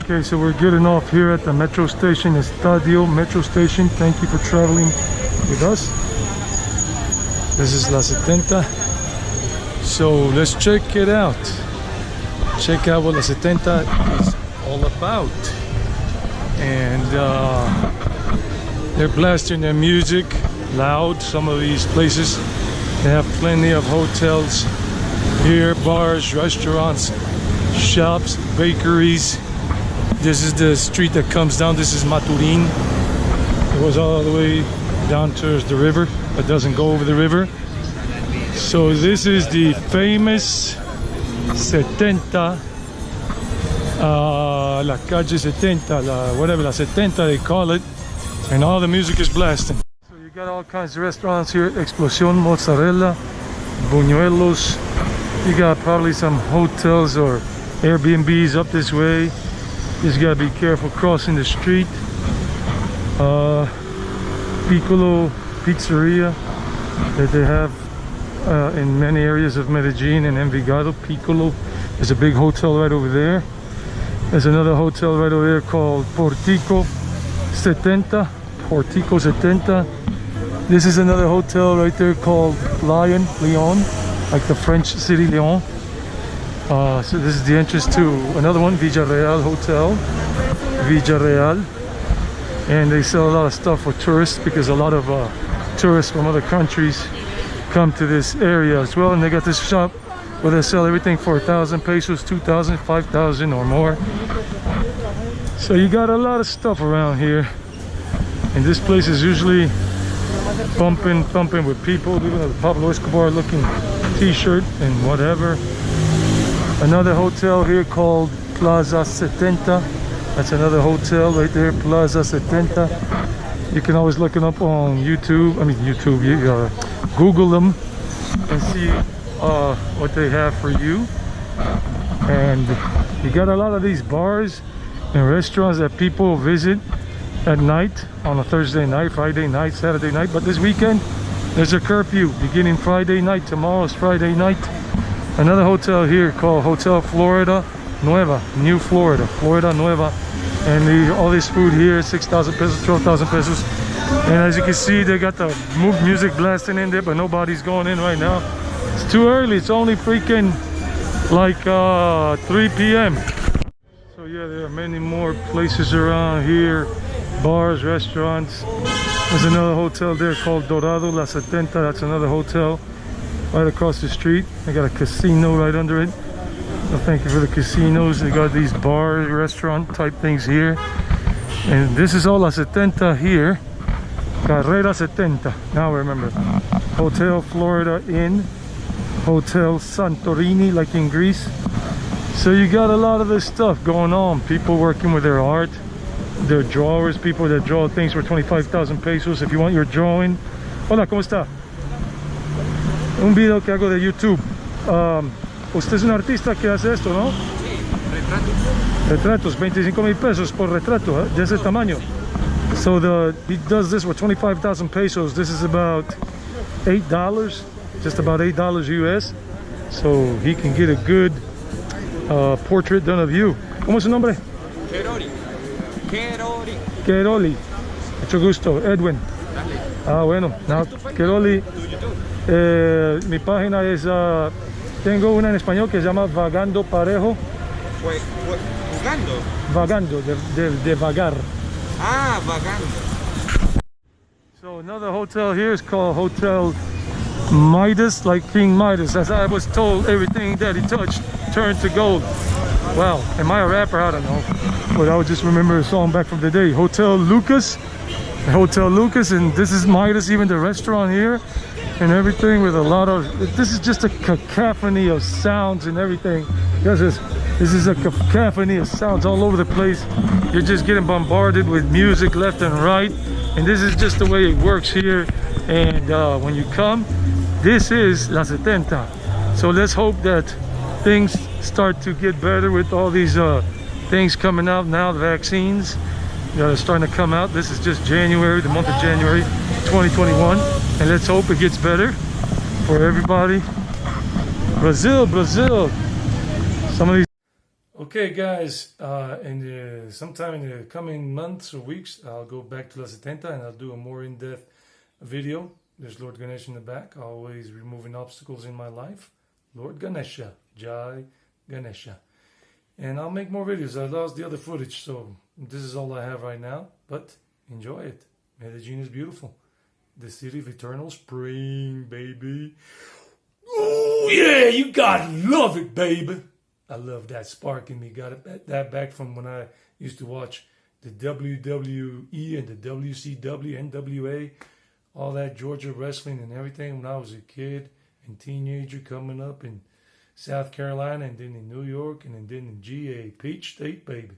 Okay, so we're getting off here at the metro station, Estadio Metro Station. Thank you for traveling with us. This is La 70. So let's check it out. Check out what La 70 is all about. And they're blasting their music loud. Some of these places, they have plenty of hotels here, bars, restaurants, shops, bakeries. This is the street that comes down. This is Maturin. It goes all the way down towards the river, but doesn't go over the river. So this is the famous 70, La Calle 70, whatever, La 70 they call it. And all the music is blasting. So you got all kinds of restaurants here. Explosión, Mozzarella, Buñuelos. You got probably some hotels or Airbnbs up this way. Just gotta be careful crossing the street. Piccolo Pizzeria that they have in many areas of Medellín and Envigado. Piccolo. There's a big hotel right over there. There's another hotel right over there called Portico 70. Portico 70. This is another hotel right there called Lyon, like the French city Lyon. So this is the entrance to another one, Villarreal Hotel, Villarreal. And they sell a lot of stuff for tourists because a lot of tourists from other countries come to this area as well. And they got this shop where they sell everything for 1,000 pesos, 2,000, 5,000 or more. So you got a lot of stuff around here. And this place is usually thumping with people. Even a Pablo Escobar looking t-shirt and whatever. Another hotel here called Plaza 70. That's another hotel right there, Plaza 70. You can always look it up on YouTube. Google them and see what they have for you. And you got a lot of these bars and restaurants that people visit at night, on a Thursday night, Friday night, Saturday night. But this weekend, there's a curfew beginning Friday night. Tomorrow's Friday night. Another hotel here called Hotel Florida Nueva, New Florida, Florida Nueva. And all this food here, 6,000 pesos, 12,000 pesos. And as you can see, they got the music blasting in there, but nobody's going in right now. It's too early. It's only freaking like 3 p.m. So yeah, there are many more places around here. Bars, restaurants. There's another hotel there called Dorado La 70. That's another hotel right across the street. They got a casino right under it. So thank you for the casinos. They got these bar, restaurant type things here. And this is all La 70 here. Carrera 70. Now I remember. Hotel Florida Inn. Hotel Santorini, like in Greece. So you got a lot of this stuff going on. People working with their art. They're drawers, people that draw things for 25,000 pesos. If you want your drawing. Hola, ¿cómo está? Un video que hago de YouTube. Usted es un artista que hace esto, ¿no? Sí, retratos. Retratos, 25,000 pesos por retrato, de ese tamaño. So he does this with 25,000 pesos. This is about $8, just about $8 US. So he can get a good portrait done of you. ¿Cómo es su nombre? Keroli. Mucho gusto, Edwin. Ah, bueno. Now, Keroli, mi página es, tengo una en español que se llama Vagando Parejo. ¿Jugando? Vagando, de vagar. Ah, vagando. So another hotel here is called Hotel Midas, like King Midas. As I was told, everything that he touched turned to gold. Wow, am I a rapper? I don't know. But I would just remember a song back from the day. Hotel Lucas, and this is Midas, even the restaurant here and everything with a lot of, this is just a cacophony of sounds and everything. This is a cacophony of sounds all over the place. You're just getting bombarded with music left and right. And this is just the way it works here. And when you come, this is La 70. So let's hope that things start to get better with all these things coming out now, the vaccines that are starting to come out. This is just January, the month of January 2021, and let's hope it gets better for everybody. Brazil, some of these. Okay, guys, sometime in the coming months or weeks, I'll go back to La Setenta and I'll do a more in-depth video. There's Lord Ganesh in the back, always removing obstacles in my life. Lord Ganesha, Jai Ganesha. And I'll make more videos. I lost the other footage, so this is all I have right now. But enjoy it. Medellín is beautiful. The city of eternal spring, baby. Oh, yeah, you gotta love it, baby. I love that spark in me. Got that back from when I used to watch the WWE and the WCW, NWA, all that Georgia wrestling and everything when I was a kid and teenager coming up in South Carolina and then in New York and then in GA, Peach State, baby.